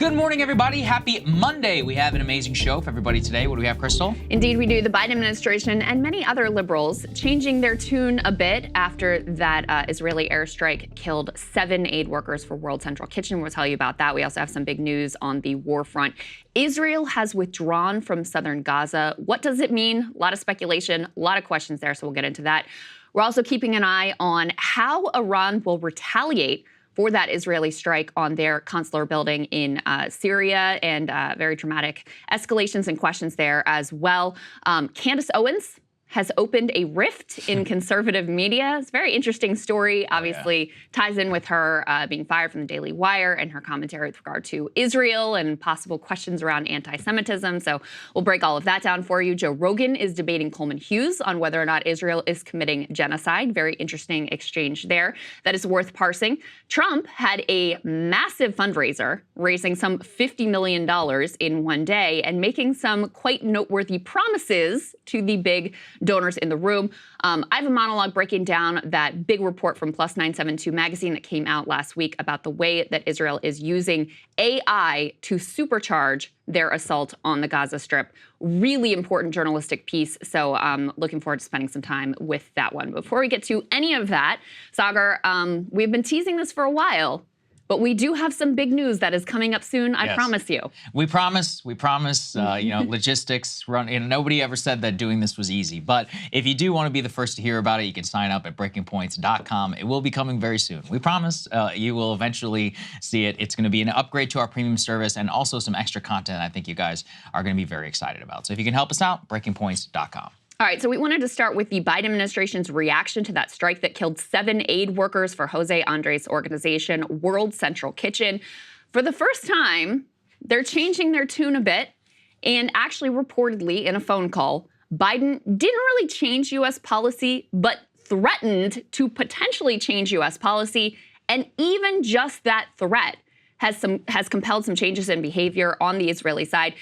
Good morning, everybody. Happy Monday. We have an amazing show for everybody today. What do we have, Krystal? Indeed, we do. The Biden administration and many other liberals changing their tune a bit after that Israeli airstrike killed 7 aid workers for World Central Kitchen. We'll tell you about that. We also have some big news on the war front. Israel has withdrawn from Southern Gaza. What does it mean? A lot of speculation, a lot of questions there, so we'll get into that. We're also keeping an eye on how Iran will retaliate for that Israeli strike on their consular building in Syria, and very dramatic escalations and questions there as well. Candace Owens has opened a rift in conservative media. It's a very interesting story. Obviously ties in with her being fired from the Daily Wire and her commentary with regard to Israel and possible questions around anti-Semitism. So we'll break all of that down for you. Joe Rogan is debating Coleman Hughes on whether or not Israel is committing genocide. Very interesting exchange there that is worth parsing. Trump had a massive fundraiser, raising some $50 million in one day and making some quite noteworthy promises to the big donors in the room. I have a monologue breaking down that big report from Plus 972 magazine that came out last week about the way that Israel is using AI to supercharge their assault on the Gaza Strip. Really important journalistic piece, so looking forward to spending some time with that one. Before we get to any of that, Saagar, we've been teasing this for a while, but we do have some big news that is coming up soon. I promise you. We promise. Logistics run. Nobody ever said that doing this was easy. But if you do want to be the first to hear about it, you can sign up at breakingpoints.com. It will be coming very soon. We promise. You will eventually see it. It's going to be an upgrade to our premium service and also some extra content I think you guys are going to be very excited about. So if you can help us out, breakingpoints.com. All right, so we wanted to start with the Biden administration's reaction to that strike that killed 7 aid workers for Jose Andres' organization, World Central Kitchen. For the first time, they're changing their tune a bit, and actually reportedly in a phone call, Biden didn't really change U.S. policy, but threatened to potentially change U.S. policy, and even just that threat has compelled some changes in behavior on the Israeli side.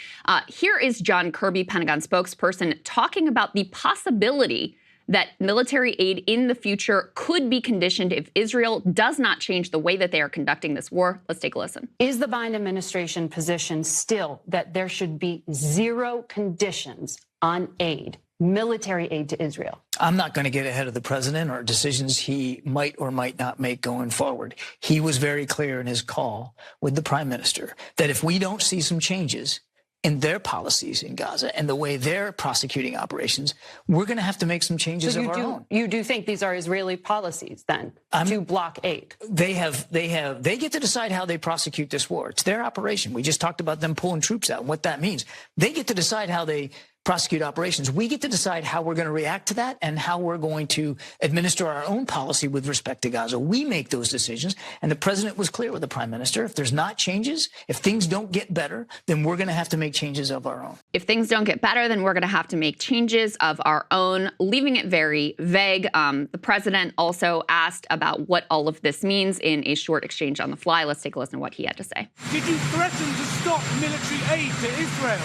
Here is John Kirby, Pentagon spokesperson, talking about the possibility that military aid in the future could be conditioned if Israel does not change the way that they are conducting this war. Let's take a listen. Is the Biden administration position still that there should be zero conditions on aid, military aid to Israel? I'm not going to get ahead of the president or decisions he might or might not make going forward. He was very clear in his call with the prime minister that if we don't see some changes in their policies in Gaza and the way they're prosecuting operations, we're going to have to make some changes of our own. You do think these are Israeli policies then to block aid? They get to decide how they prosecute this war. It's their operation. We just talked about them pulling troops out and what that means. They get to decide how they prosecute operations. We get to decide how we're going to react to that and how we're going to administer our own policy with respect to Gaza. We make those decisions. And the president was clear with the prime minister. If there's not changes, if things don't get better, then we're going to have to make changes of our own. If things don't get better, then we're going to have to make changes of our own, leaving it very vague. The president also asked about what all of this means in a short exchange on the fly. Let's take a listen to what he had to say. Did you threaten to stop military aid to Israel?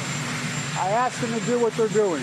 I asked them to do what they're doing.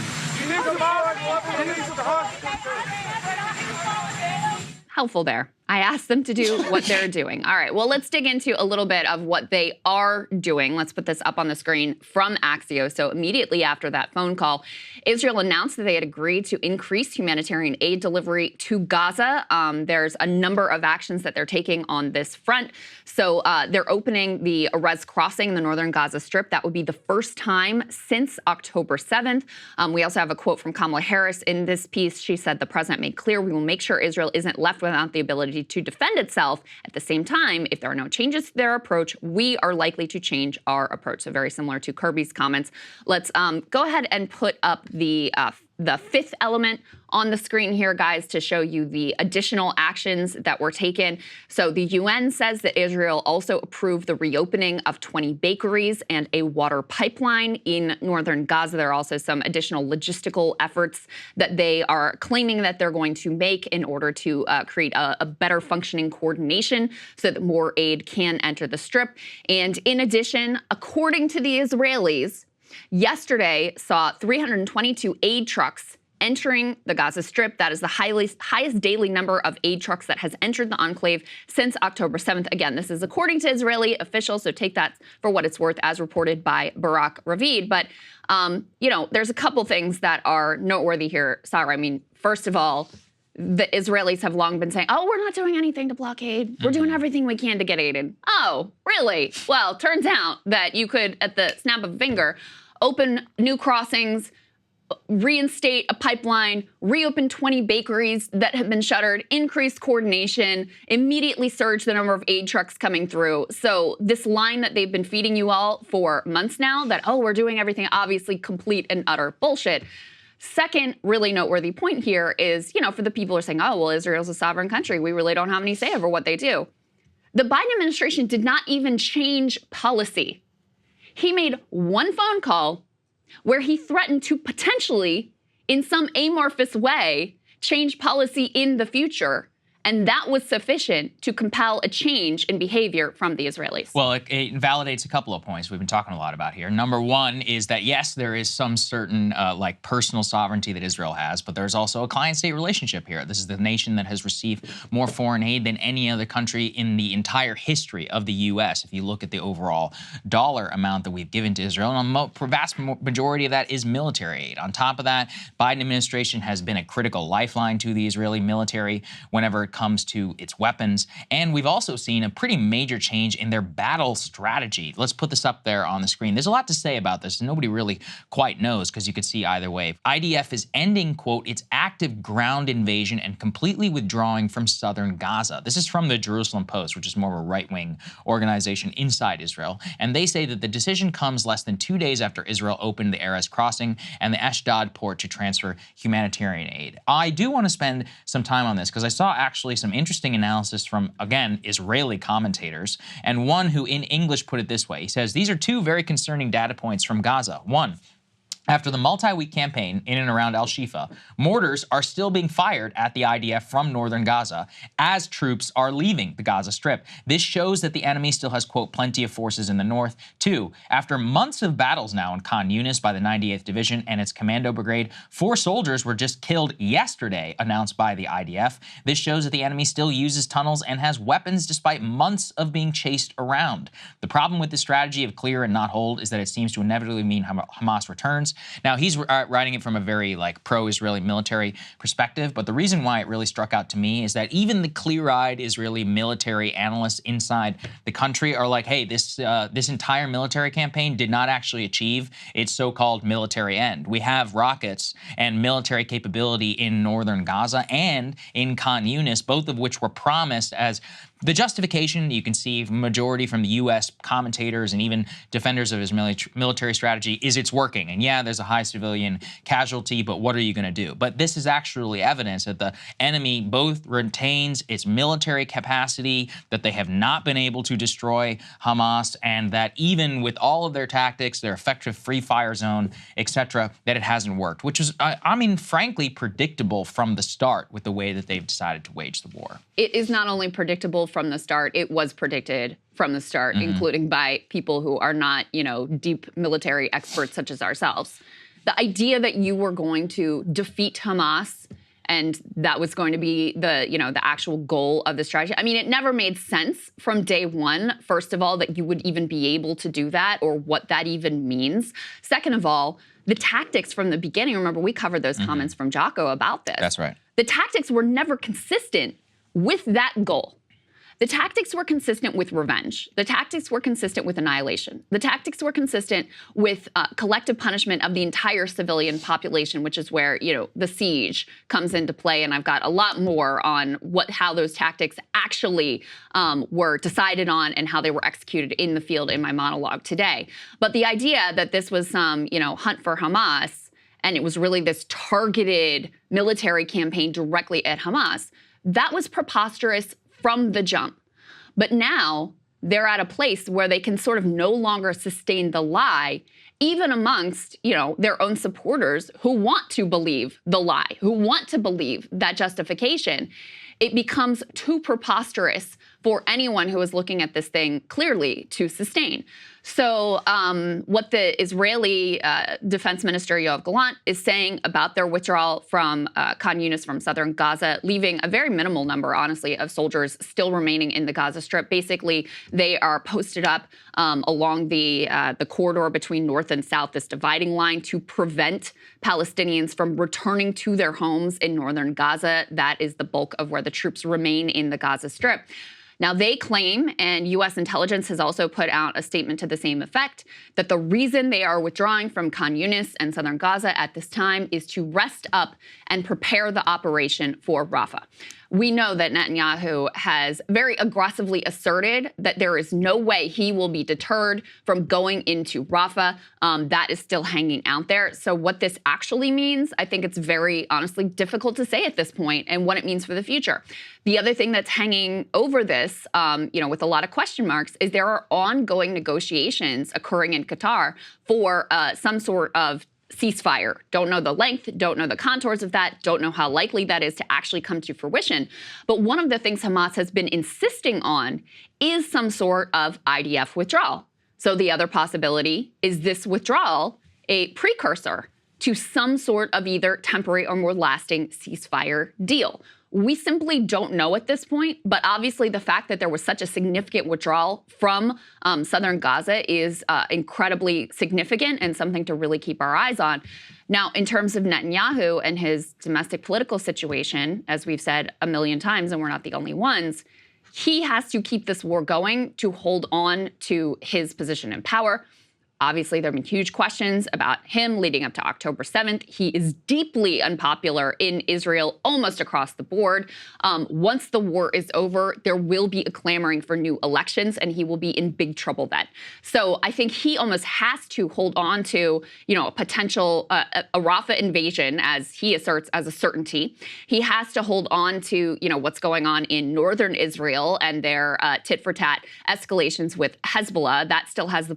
Helpful there. I asked them to do what they're doing. All right, well, let's dig into a little bit of what they are doing. Let's put this up on the screen from Axios. So immediately after that phone call, Israel announced that they had agreed to increase humanitarian aid delivery to Gaza. There's a number of actions that they're taking on this front. So they're opening the Erez crossing in the northern Gaza Strip. That would be the first time since October 7th. We also have a quote from Kamala Harris in this piece. She said, the president made clear we will make sure Israel isn't left without the ability to defend itself. At the same time, if there are no changes to their approach, we are likely to change our approach. So very similar to Kirby's comments. Let's go ahead and put up the fifth element on the screen here, guys, to show you the additional actions that were taken. So the UN says that Israel also approved the reopening of 20 bakeries and a water pipeline in northern Gaza. There are also some additional logistical efforts that they are claiming that they're going to make in order to create a better functioning coordination so that more aid can enter the Strip. And in addition, according to the Israelis, yesterday saw 322 aid trucks entering the Gaza Strip. That is the highest daily number of aid trucks that has entered the enclave since October 7th. Again, this is according to Israeli officials, so take that for what it's worth, as reported by Barak Ravid. But, there's a couple things that are noteworthy here, Sarah. I mean, first of all, the Israelis have long been saying, oh, we're not doing anything to blockade. We're doing everything we can to get aided. Oh, really? Well, turns out that you could, at the snap of a finger, open new crossings, reinstate a pipeline, reopen 20 bakeries that have been shuttered, increase coordination, immediately surge the number of aid trucks coming through. So this line that they've been feeding you all for months now, that, oh, we're doing everything, obviously complete and utter bullshit. Second really noteworthy point here is, for the people who are saying, oh, well, Israel's a sovereign country. We really don't have any say over what they do. The Biden administration did not even change policy. He made one phone call where he threatened to potentially, in some amorphous way, change policy in the future. And that was sufficient to compel a change in behavior from the Israelis. Well, it invalidates a couple of points we've been talking a lot about here. Number one is that, yes, there is some certain personal sovereignty that Israel has, but there's also a client-state relationship here. This is the nation that has received more foreign aid than any other country in the entire history of the U.S. If you look at the overall dollar amount that we've given to Israel, and a vast majority of that is military aid. On top of that, Biden administration has been a critical lifeline to the Israeli military whenever it comes to its weapons. And we've also seen a pretty major change in their battle strategy. Let's put this up there on the screen. There's a lot to say about this. Nobody really quite knows because you could see either way. IDF is ending, quote, its active ground invasion and completely withdrawing from Southern Gaza. This is from the Jerusalem Post, which is more of a right-wing organization inside Israel. And they say that the decision comes less than 2 days after Israel opened the Erez crossing and the Ashdod port to transfer humanitarian aid. I do want to spend some time on this because I saw actually some interesting analysis from, again, Israeli commentators, and one who in English put it this way. He says, these are two very concerning data points from Gaza. One, after the multi-week campaign in and around Al-Shifa, mortars are still being fired at the IDF from northern Gaza as troops are leaving the Gaza Strip. This shows that the enemy still has, quote, plenty of forces in the north. Two, after months of battles now in Khan Yunis by the 98th Division and its commando brigade, 4 soldiers were just killed yesterday, announced by the IDF. This shows that the enemy still uses tunnels and has weapons despite months of being chased around. The problem with the strategy of clear and not hold is that it seems to inevitably mean Hamas returns. Now, he's writing it from a very pro-Israeli military perspective, but the reason why it really struck out to me is that even the clear-eyed Israeli military analysts inside the country are like, hey, this entire military campaign did not actually achieve its so-called military end. We have rockets and military capability in northern Gaza and in Khan Yunis, both of which were promised as the justification. You can see majority from the U.S. commentators and even defenders of his military strategy is it's working. And yeah, there's a high civilian casualty, but what are you going to do? But this is actually evidence that the enemy both retains its military capacity, that they have not been able to destroy Hamas, and that even with all of their tactics, their effective free fire zone, etc., that it hasn't worked, which was, I mean, frankly, predictable from the start with the way that they've decided to wage the war. It is not only predictable from the start, it was predicted from the start, including by people who are not, deep military experts such as ourselves. The idea that you were going to defeat Hamas and that was going to be the actual goal of the strategy. I mean, it never made sense from day one, first of all, that you would even be able to do that or what that even means. Second of all, the tactics from the beginning, remember, we covered those comments from Jocko about this. That's right. The tactics were never consistent with that goal. The tactics were consistent with revenge. The tactics were consistent with annihilation. The tactics were consistent with collective punishment of the entire civilian population, which is where, the siege comes into play. And I've got a lot more on how those tactics actually were decided on and how they were executed in the field in my monologue today. But the idea that this was some, hunt for Hamas, and it was really this targeted military campaign directly at Hamas, that was preposterous from the jump. But now they're at a place where they can sort of no longer sustain the lie, even amongst, their own supporters who want to believe the lie, who want to believe that justification. It becomes too preposterous for anyone who is looking at this thing clearly to sustain. So what the Israeli Defense Minister Yoav Gallant is saying about their withdrawal from Khan Yunis, from southern Gaza, leaving a very minimal number, honestly, of soldiers still remaining in the Gaza Strip. Basically, they are posted up along the corridor between north and south, this dividing line, to prevent Palestinians from returning to their homes in northern Gaza. That is the bulk of where the troops remain in the Gaza Strip. Now, they claim, and U.S. intelligence has also put out a statement to the same effect, that the reason they are withdrawing from Khan Yunis and southern Gaza at this time is to rest up and prepare the operation for Rafah. We know that Netanyahu has very aggressively asserted that there is no way he will be deterred from going into Rafah. That is still hanging out there. So what this actually means, I think it's very honestly difficult to say at this point, and what it means for the future. The other thing that's hanging over this, with a lot of question marks, is there are ongoing negotiations occurring in Qatar for some sort of ceasefire. Don't know the length, don't know the contours of that, don't know how likely that is to actually come to fruition. But one of the things Hamas has been insisting on is some sort of IDF withdrawal. So the other possibility is this withdrawal a precursor to some sort of either temporary or more lasting ceasefire deal. We simply don't know at this point, but obviously the fact that there was such a significant withdrawal from southern Gaza is incredibly significant and something to really keep our eyes on. Now, in terms of Netanyahu and his domestic political situation, as we've said a million times, and we're not the only ones, he has to keep this war going to hold on to his position in power. Obviously, there have been huge questions about him leading up to October 7th. He is deeply unpopular in Israel almost across the board. Once the war is over, there will be a clamoring for new elections, and he will be in big trouble then. So I think he almost has to hold on to, a potential a Rafah invasion, as he asserts, as a certainty. He has to hold on to, what's going on in northern Israel and their tit-for-tat escalations with Hezbollah. That still has the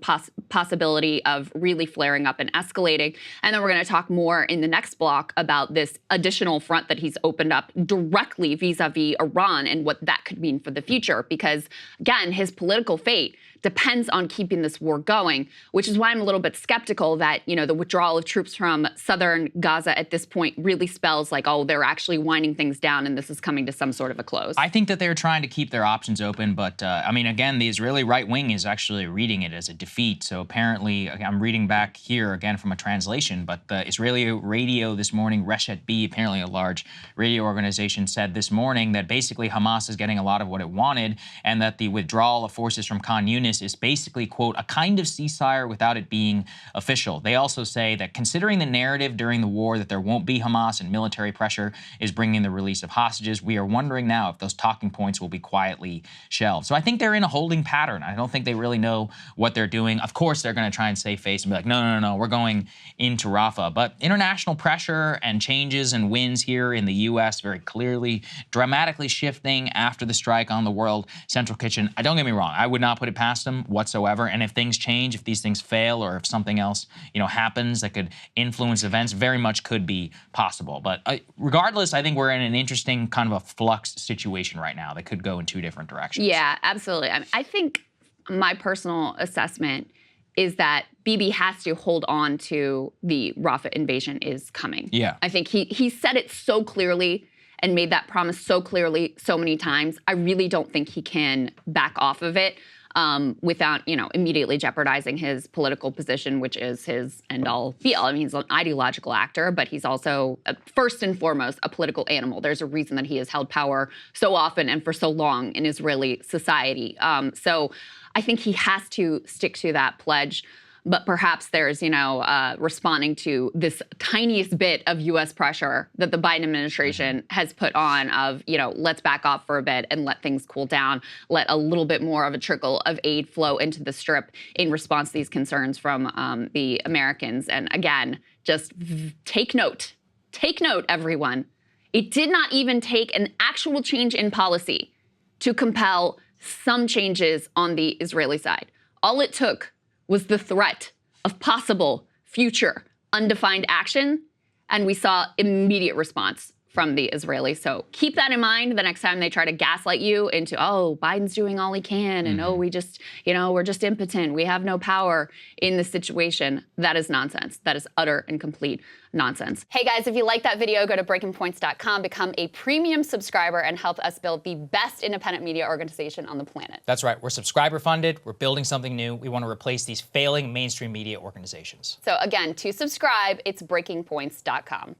possibility of really flaring up and escalating. And then we're going to talk more in the next block about this additional front that he's opened up directly vis-a-vis Iran and what that could mean for the future. Because, again, his political fate depends on keeping this war going, which is why I'm a little bit skeptical that, the withdrawal of troops from southern Gaza at this point really spells like, oh, they're actually winding things down and this is coming to some sort of a close. I think that they're trying to keep their options open, but again, the Israeli right wing is actually reading it as a defeat. So apparently, I'm reading back here again from a translation, but the Israeli radio this morning, Reshet B, apparently a large radio organization, said this morning that basically Hamas is getting a lot of what it wanted and that the withdrawal of forces from Khan Yunis is basically, quote, a kind of ceasefire without it being official. They also say that considering the narrative during the war that there won't be Hamas and military pressure is bringing the release of hostages, we are wondering now if those talking points will be quietly shelved. So I think they're in a holding pattern. I don't think they really know what they're doing. Of course, they're going to try and save face and be like, no, we're going into Rafah. But international pressure and changes and wins here in the U.S. very clearly dramatically shifting after the strike on the World Central Kitchen. Don't get me wrong. I would not put it past them whatsoever. And if things change, if these things fail, or if something else, happens that could influence events, very much could be possible. But regardless, I think we're in an interesting kind of a flux situation right now that could go in two different directions. Yeah, absolutely. I think my personal assessment is that Bibi has to hold on to the Rafah invasion is coming. Yeah. I think he said it so clearly and made that promise so clearly so many times. I really don't think he can back off of it without, immediately jeopardizing his political position, which is his end-all, be-all. I mean, he's an ideological actor, but he's also, first and foremost, a political animal. There's a reason that he has held power so often and for so long in Israeli society. So I think he has to stick to that pledge. But perhaps there's, responding to this tiniest bit of U.S. pressure that the Biden administration has put on of, let's back off for a bit and let things cool down, let a little bit more of a trickle of aid flow into the Strip in response to these concerns from the Americans. And again, just take note, everyone. It did not even take an actual change in policy to compel some changes on the Israeli side. All it took was the threat of possible future undefined action, and we saw immediate response from the Israelis. So keep that in mind the next time they try to gaslight you into, oh, Biden's doing all he can, and oh, we just, we're just impotent. We have no power in this situation. That is nonsense. That is utter and complete nonsense. Hey guys, if you like that video, go to breakingpoints.com, become a premium subscriber, and help us build the best independent media organization on the planet. That's right. We're subscriber funded. We're building something new. We want to replace these failing mainstream media organizations. So again, to subscribe, it's breakingpoints.com.